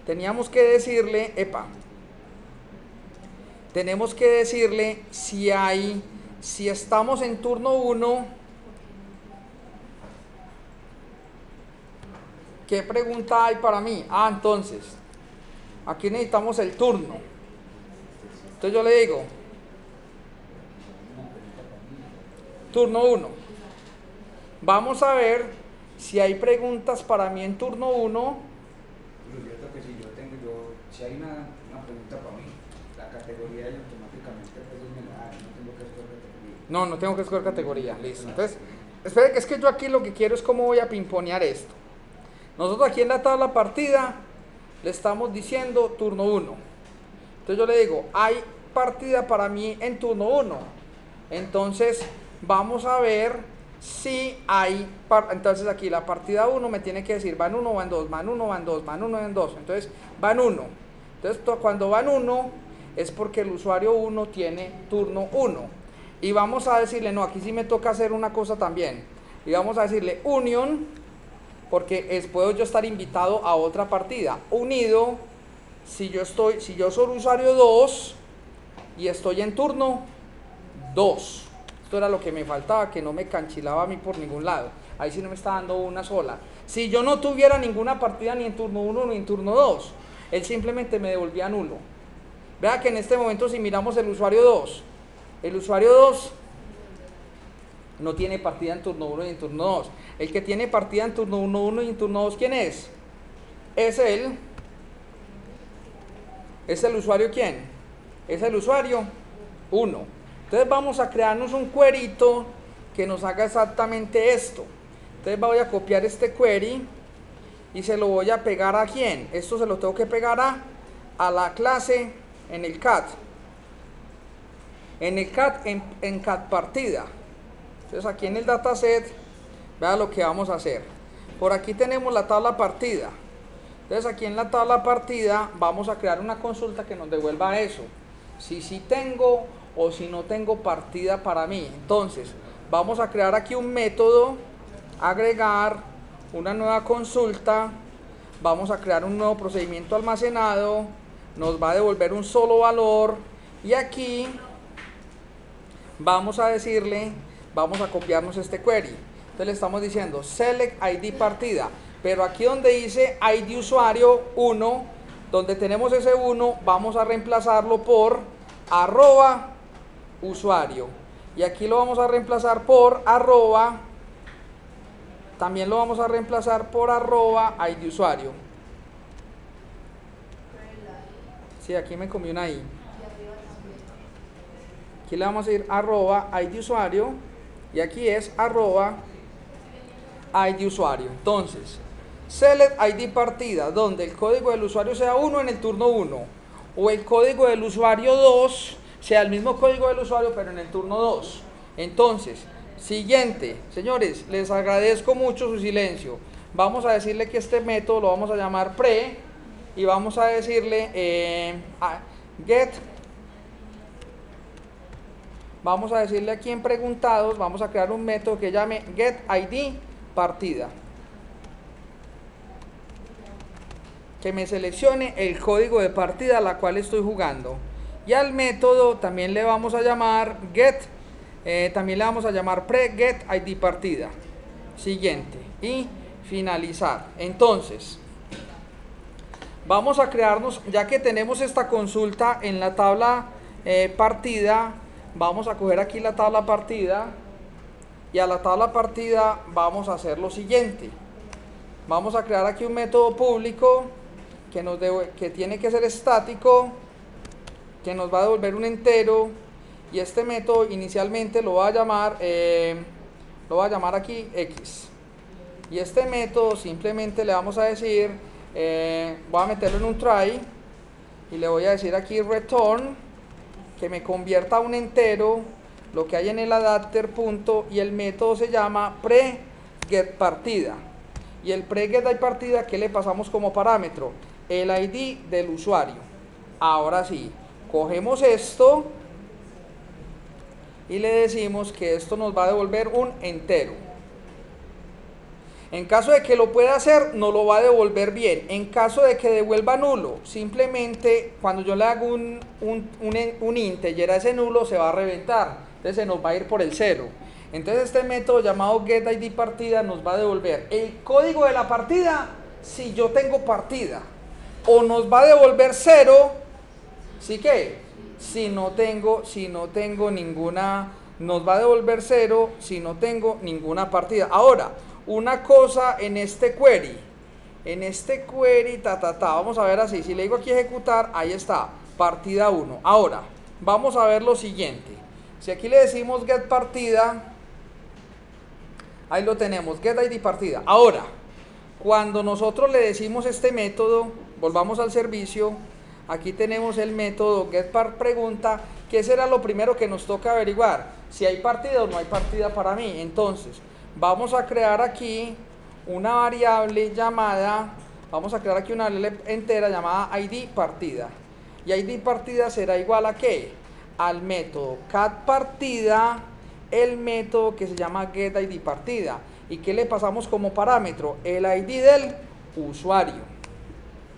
teníamos que decirle, tenemos que decirle si estamos en turno 1, ¿qué pregunta hay para mí? Entonces, aquí necesitamos el turno. Entonces yo le digo, turno 1. Vamos a ver si hay preguntas para mí en turno 1. Pero cierto que si hay una pregunta para mí, la categoría y automáticamente pues me la da, no tengo que escoger categoría. No tengo que escoger categoría, listo. Entonces, espere que es que yo aquí lo que quiero es cómo voy a pimponear esto. Nosotros aquí en la tabla partida le estamos diciendo turno 1. Entonces yo le digo, hay partida para mí en turno 1. Entonces vamos a ver si hay, entonces aquí la partida 1 me tiene que decir van 1, van 2, van 1, van 2, van 1, van 2. Entonces van 1. Entonces cuando van 1 es porque el usuario 1 tiene turno 1. Y vamos a decirle, no, aquí sí me toca hacer una cosa también. Y vamos a decirle union, porque puedo yo estar invitado a otra partida. Unido, si yo soy usuario 2 y estoy en turno 2. Esto era lo que me faltaba, que no me canchilaba a mí por ningún lado. Ahí sí no me está dando una sola. Si yo no tuviera ninguna partida ni en turno 1 ni en turno 2, él simplemente me devolvía nulo. Vea que en este momento si miramos el usuario 2, el usuario 2 no tiene partida en turno 1 y en turno 2. El que tiene partida en turno 1 y en turno 2, ¿quién es? Es él. ¿Es el usuario quién? Es el usuario 1. Entonces vamos a crearnos un queryito que nos haga exactamente esto. Entonces voy a copiar este query y se lo voy a pegar ¿a quién? Esto se lo tengo que pegar a la clase en el cat. En el cat, en cat partida. Entonces aquí en el dataset, vea lo que vamos a hacer. Por aquí tenemos la tabla partida. Entonces aquí en la tabla partida vamos a crear una consulta que nos devuelva eso. Si sí tengo o si no tengo partida para mí. Entonces vamos a crear aquí un método, agregar una nueva consulta. Vamos a crear un nuevo procedimiento almacenado. Nos va a devolver un solo valor. Y aquí vamos a decirle, vamos a copiarnos este query. Entonces le estamos diciendo select ID partida. Pero aquí donde dice ID usuario 1, donde tenemos ese 1, vamos a reemplazarlo por arroba usuario. Y aquí lo vamos a reemplazar por arroba, también lo vamos a reemplazar por arroba ID usuario. Sí, aquí me comí una I. Aquí le vamos a ir arroba ID usuario y aquí es arroba ID usuario. Entonces, select ID partida, donde el código del usuario sea 1 en el turno 1 o el código del usuario 2 sea el mismo código del usuario pero en el turno 2. Entonces, siguiente, señores, les agradezco mucho su silencio. Vamos a decirle que este método lo vamos a llamar pre y vamos a decirle get. Vamos a decirle aquí en preguntados, vamos a crear un método que llame getID partida. Que me seleccione el código de partida a la cual estoy jugando. Y al método también le vamos a llamar también le vamos a llamar pre-getID partida. Siguiente. Y finalizar. Entonces, vamos a crearnos, ya que tenemos esta consulta en la tabla partida, vamos a coger aquí la tabla partida y a la tabla partida vamos a hacer lo siguiente. Vamos a crear aquí un método público que tiene que ser estático, que nos va a devolver un entero y este método inicialmente lo va a llamar aquí X. Y este método simplemente le vamos a decir, voy a meterlo en un try y le voy a decir aquí return, que me convierta a un entero lo que hay en el adapter punto y el método se llama pre-getPartida. Y el pre-getIDPartida, ¿qué le pasamos como parámetro? El ID del usuario. Ahora sí, cogemos esto y le decimos que esto nos va a devolver un entero. En caso de que lo pueda hacer, no lo va a devolver bien. En caso de que devuelva nulo, simplemente cuando yo le hago un integer a ese nulo, se va a reventar. Entonces se nos va a ir por el 0. Entonces este método llamado getIDPartida nos va a devolver el código de la partida si yo tengo partida. O nos va a devolver 0, ¿sí qué? Si no tengo ninguna, nos va a devolver 0 si no tengo ninguna partida. Ahora, una cosa en este query, vamos a ver así, si le digo aquí ejecutar, ahí está, partida 1. Ahora, vamos a ver lo siguiente, si aquí le decimos getPartida, ahí lo tenemos, getIDPartida. Ahora, cuando nosotros le decimos este método, volvamos al servicio, aquí tenemos el método getPartPregunta, que será lo primero que nos toca averiguar, si hay partida o no hay partida para mí. Entonces, vamos a crear aquí una variable llamada, vamos a crear aquí una variable entera llamada idPartida. Y idPartida será igual a ¿qué? Al método catPartida, el método que se llama getIDPartida. ¿Y qué le pasamos como parámetro? El ID del usuario.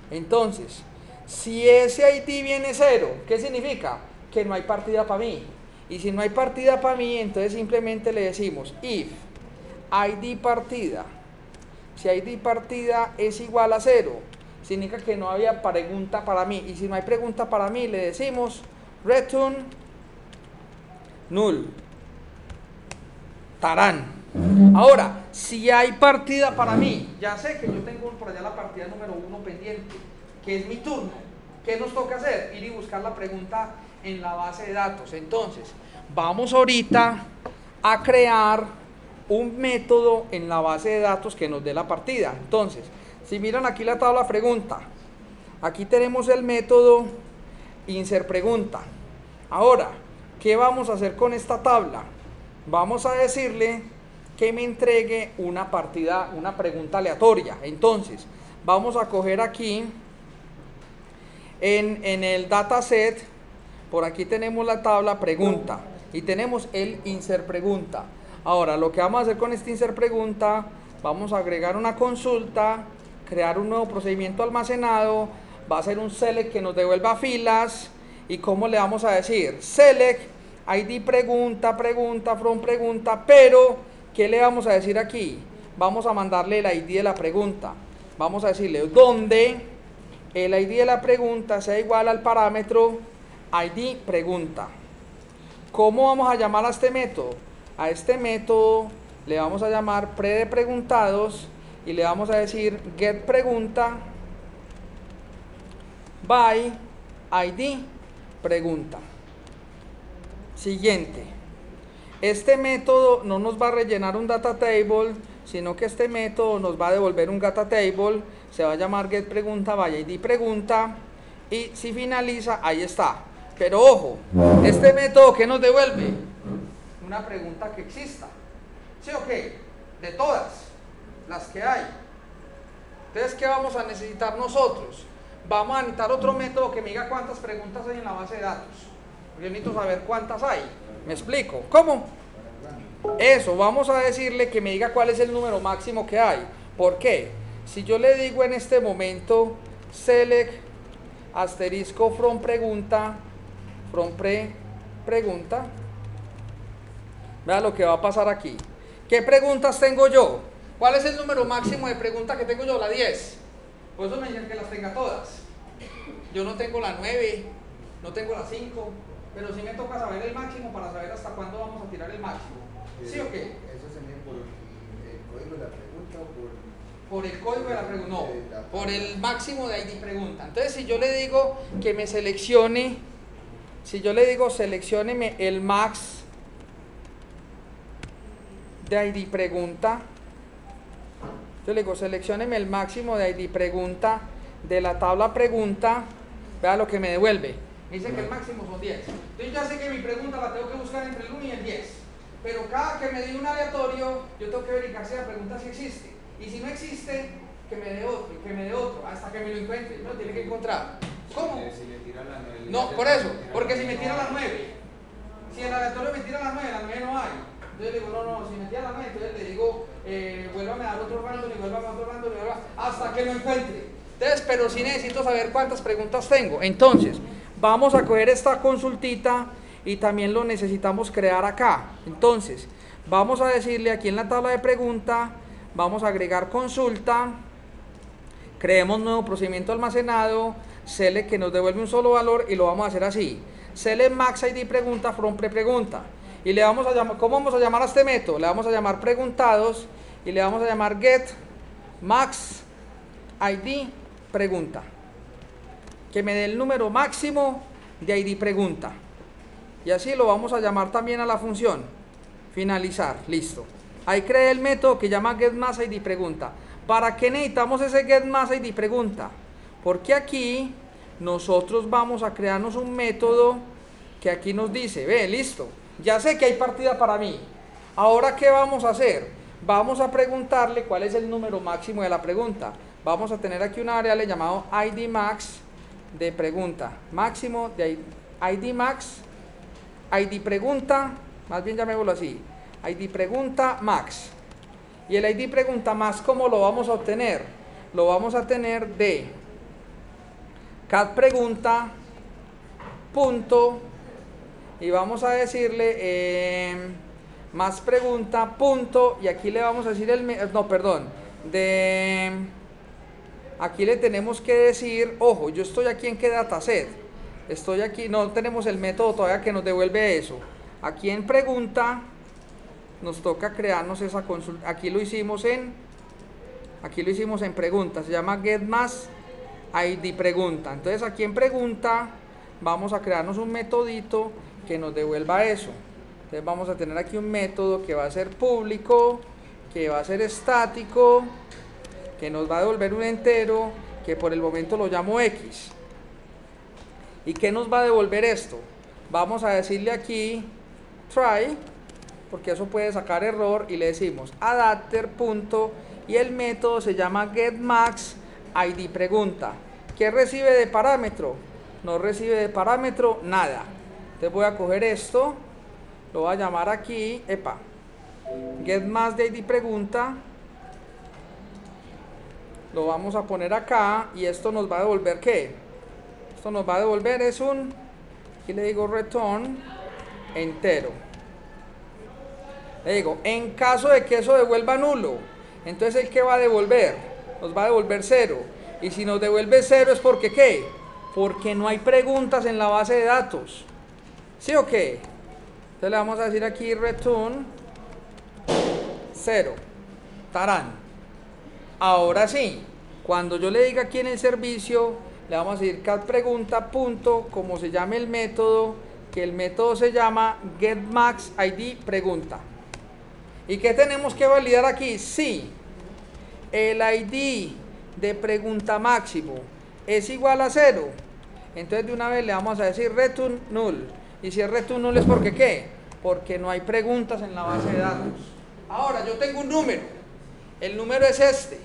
Entonces, si ese ID viene 0, ¿qué significa? Que no hay partida para mí. Y si no hay partida para mí, entonces simplemente le decimos if idPartida. Si idPartida es igual a 0, significa que no había pregunta para mí. Y si no hay pregunta para mí, le decimos return null. Tarán. Ahora, si hay partida para mí, ya sé que yo tengo por allá la partida número 1 pendiente, que es mi turno. ¿Qué nos toca hacer? Ir y buscar la pregunta en la base de datos. Entonces, vamos ahorita a crear un método en la base de datos que nos dé la partida. Entonces, si miran aquí la tabla pregunta, aquí tenemos el método insertPregunta. Ahora, ¿qué vamos a hacer con esta tabla? Vamos a decirle que me entregue una partida, una pregunta aleatoria. Entonces, vamos a coger aquí en el dataset, por aquí tenemos la tabla pregunta y tenemos el insertPregunta. Ahora, lo que vamos a hacer con este insertPregunta, vamos a agregar una consulta, crear un nuevo procedimiento almacenado, va a ser un select que nos devuelva filas. ¿Y cómo le vamos a decir? Select ID pregunta, from pregunta, pero ¿qué le vamos a decir aquí? Vamos a mandarle el ID de la pregunta. Vamos a decirle donde el ID de la pregunta sea igual al parámetro ID pregunta. ¿Cómo vamos a llamar a este método? A este método le vamos a llamar predepreguntados y le vamos a decir getPregunta by ID pregunta. Siguiente, este método no nos va a rellenar un data table, sino que este método nos va a devolver un data table, se va a llamar getPregunta by ID pregunta y si finaliza, ahí está. Pero ojo, este método ¿qué nos devuelve? Una pregunta que exista. ¿Sí o qué? De todas las que hay. Entonces, ¿qué vamos a necesitar nosotros? Vamos a necesitar otro método que me diga cuántas preguntas hay en la base de datos. Yo necesito saber cuántas hay. ¿Me explico? ¿Cómo? Eso, vamos a decirle que me diga cuál es el número máximo que hay. ¿Por qué? Si yo le digo en este momento select asterisco from pregunta, vea lo que va a pasar aquí. ¿Qué preguntas tengo yo? ¿Cuál es el número máximo de preguntas que tengo yo? La 10. Por eso me dicen que las tenga todas. Yo no tengo la 9, no tengo la 5, pero sí me toca saber el máximo para saber hasta cuándo vamos a tirar el máximo. ¿Sí o qué? ¿Eso se mide por el código de la pregunta o por el código de la pregunta? No, por el máximo de ID pregunta. Entonces, si yo le digo que me seleccione, seleccióneme el max de ID pregunta. Yo le digo, seleccióneme el máximo de ID pregunta de la tabla pregunta. Vea lo que me devuelve. Me dice que el máximo son 10. Entonces ya sé que mi pregunta la tengo que buscar entre el 1 y el 10. Pero cada que me dé un aleatorio, yo tengo que verificar si la pregunta sí existe. Y si no existe, que me dé otro, y que me dé otro, hasta que me lo encuentre. No, tiene que encontrar. ¿Cómo? Si le tira la 9, No, por eso. Porque si me tira las 9, si el aleatorio me tira las 9, las 9 no hay. Entonces le digo, no, si me tira las 9, entonces le digo, vuélvame a dar otro random y vuélvame a otro random hasta que lo encuentre. Entonces, pero sí necesito saber cuántas preguntas tengo. Entonces, vamos a coger esta consultita y también lo necesitamos crear acá. Entonces, vamos a decirle aquí en la tabla de pregunta, vamos a agregar consulta, creemos nuevo procedimiento almacenado, select que nos devuelve un solo valor y lo vamos a hacer así. Select max id pregunta from pregunta. Y le vamos a llamar, ¿cómo vamos a llamar a este método? Le vamos a llamar preguntados y le vamos a llamar get max id pregunta. Que me dé el número máximo de id pregunta. Y así lo vamos a llamar también a la función. Finalizar, listo. Ahí creé el método que llama getMaxID pregunta. ¿Para qué necesitamos ese getMaxID pregunta? Porque aquí nosotros vamos a crearnos un método que aquí nos dice, ve, listo, ya sé que hay partida para mí. Ahora, ¿qué vamos a hacer? Vamos a preguntarle cuál es el número máximo de la pregunta. Vamos a tener aquí una variable llamado idMax de pregunta. Máximo de idMax, id pregunta, más bien llamémoslo así, id pregunta max. Y el id pregunta max, ¿cómo lo vamos a obtener? Lo vamos a tener de cat pregunta punto y vamos a decirle más pregunta punto y aquí le vamos a decir aquí le tenemos que decir, ojo, yo estoy aquí en qué dataset, estoy aquí, no tenemos el método todavía que nos devuelve eso. Aquí en pregunta nos toca crearnos esa consulta. Aquí lo hicimos en pregunta, se llama getMaxID pregunta. Entonces aquí en pregunta vamos a crearnos un metodito que nos devuelva eso. Entonces vamos a tener aquí un método que va a ser público, que va a ser estático, que nos va a devolver un entero, que por el momento lo llamo X. ¿Y qué nos va a devolver esto? Vamos a decirle aquí try, porque eso puede sacar error, y le decimos adapter punto y el método se llama getMaxID pregunta. ¿Qué recibe de parámetro? No recibe de parámetro nada. Entonces voy a coger esto, lo voy a llamar aquí, getMaxID pregunta, lo vamos a poner acá y esto nos va a devolver ¿qué? Esto nos va a devolver es aquí le digo return entero. Le digo, en caso de que eso devuelva nulo, entonces ¿el qué va a devolver? Nos va a devolver 0. Y si nos devuelve 0 es porque ¿qué? Porque no hay preguntas en la base de datos. ¿Sí o qué? Entonces le vamos a decir aquí return 0. Tarán. Ahora sí, cuando yo le diga aquí en el servicio, le vamos a decir cat pregunta punto, como se llame el método, que el método se llama getMaxID pregunta. ¿Y qué tenemos que validar aquí? Si el ID de pregunta máximo es igual a 0, entonces de una vez le vamos a decir return null. Y si es return null es porque ¿qué? Porque no hay preguntas en la base de datos. Ahora yo tengo un número, el número es este,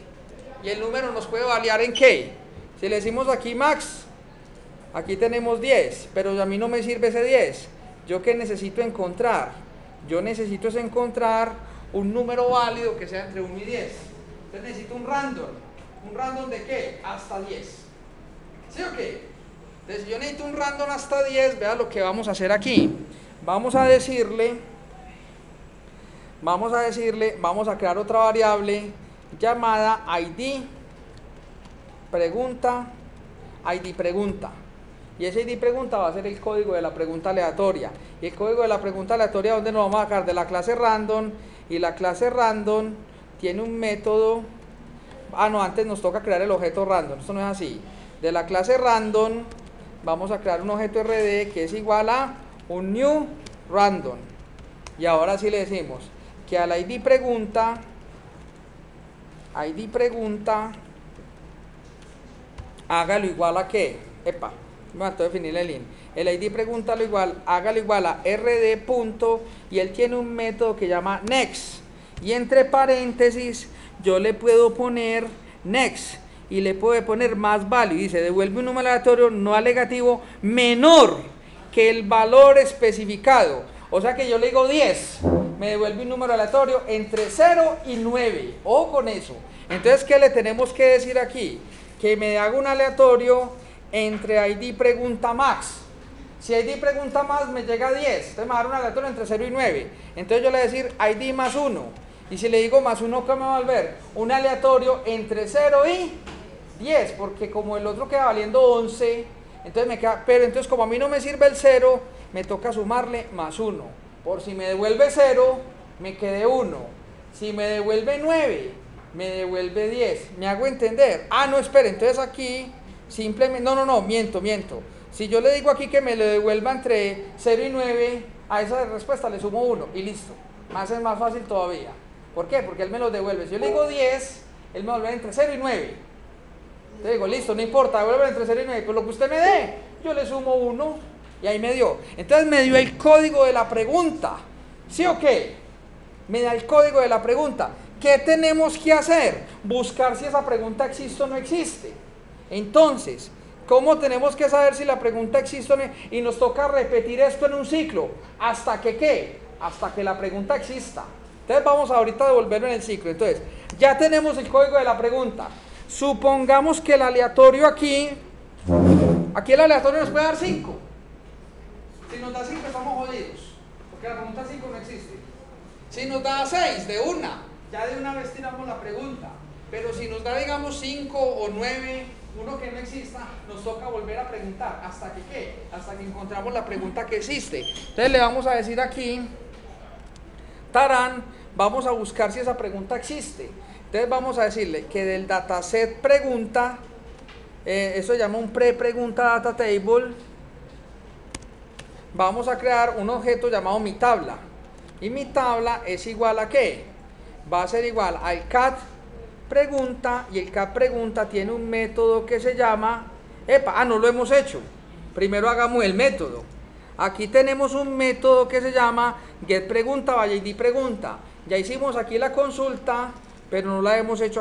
y el número nos puede variar en ¿qué? Si le decimos aquí max, aquí tenemos 10, pero a mí no me sirve ese 10. ¿Yo qué necesito encontrar? Yo necesito es encontrar un número válido que sea entre 1 y 10. Entonces necesito un random. ¿Un random de qué? Hasta 10. ¿Sí o qué? Entonces si yo necesito un random hasta 10, vea lo que vamos a hacer aquí. Vamos a crear otra variable llamada ID pregunta. Y ese ID pregunta va a ser el código de la pregunta aleatoria. Y el código de la pregunta aleatoria, ¿dónde nos vamos a sacar? De la clase random. Y la clase random tiene un método. Antes nos toca crear el objeto random. Esto no es así. De la clase random vamos a crear un objeto RD que es igual a un new random. Y ahora sí le decimos que al ID pregunta hágalo igual a ¿qué? Me faltó definir el int. El ID pregunta hágalo igual a rd punto y él tiene un método que llama next. Y entre paréntesis yo le puedo poner next y le puedo poner más value. Dice devuelve un número aleatorio no negativo menor que el valor especificado. O sea que yo le digo 10. me devuelve un número aleatorio entre 0 y 9. Ojo con eso. Entonces, ¿qué le tenemos que decir aquí? Que me haga un aleatorio entre ID pregunta max. Si ID pregunta más, me llega a 10. Entonces me va a dar un aleatorio entre 0 y 9. Entonces yo le voy a decir ID más 1. Y si le digo más 1, ¿qué me va a volver? Un aleatorio entre 0 y 10. Porque como el otro queda valiendo 11, entonces me queda... Pero entonces como a mí no me sirve el 0, me toca sumarle más 1. Por si me devuelve 0, me quedé 1. Si me devuelve 9, me devuelve 10. ¿Me hago entender? Ah, no, espere. Entonces aquí simplemente... No, miento. Si yo le digo aquí que me lo devuelva entre 0 y 9, a esa respuesta le sumo 1 y listo. Es más fácil todavía. ¿Por qué? Porque él me lo devuelve. Si yo le digo 10, él me devuelve entre 0 y 9. Te digo, listo, no importa, devuelve entre 0 y 9. Pues lo que usted me dé, yo le sumo 1 y ahí me dio. Entonces me dio el código de la pregunta. ¿Sí o qué? Me da el código de la pregunta. ¿Qué tenemos que hacer? Buscar si esa pregunta existe o no existe. Entonces, ¿cómo tenemos que saber si la pregunta existe o no? Y nos toca repetir esto en un ciclo. ¿Hasta que qué? Hasta que la pregunta exista. Entonces vamos ahorita a devolverlo en el ciclo. Entonces, ya tenemos el código de la pregunta. Supongamos que el aleatorio aquí el aleatorio nos puede dar 5. Si nos da 5 estamos jodidos, porque la pregunta 5 no existe. Si nos da 6 de una, ya de una vez tiramos la pregunta. Pero si nos da, digamos, 5 o 9, uno que no exista, nos toca volver a preguntar. ¿Hasta que qué? Hasta que encontramos la pregunta que existe. Entonces le vamos a decir aquí, tarán, vamos a buscar si esa pregunta existe. Entonces vamos a decirle que del dataset pregunta, eso se llama un pre-pregunta data table, vamos a crear un objeto llamado mi tabla. Y mi tabla es igual a ¿qué? Va a ser igual al cat pregunta, y el cat pregunta tiene un método que se llama, no lo hemos hecho, primero hagamos el método. Aquí tenemos un método que se llama get pregunta by id pregunta. Ya hicimos aquí la consulta, pero no la hemos hecho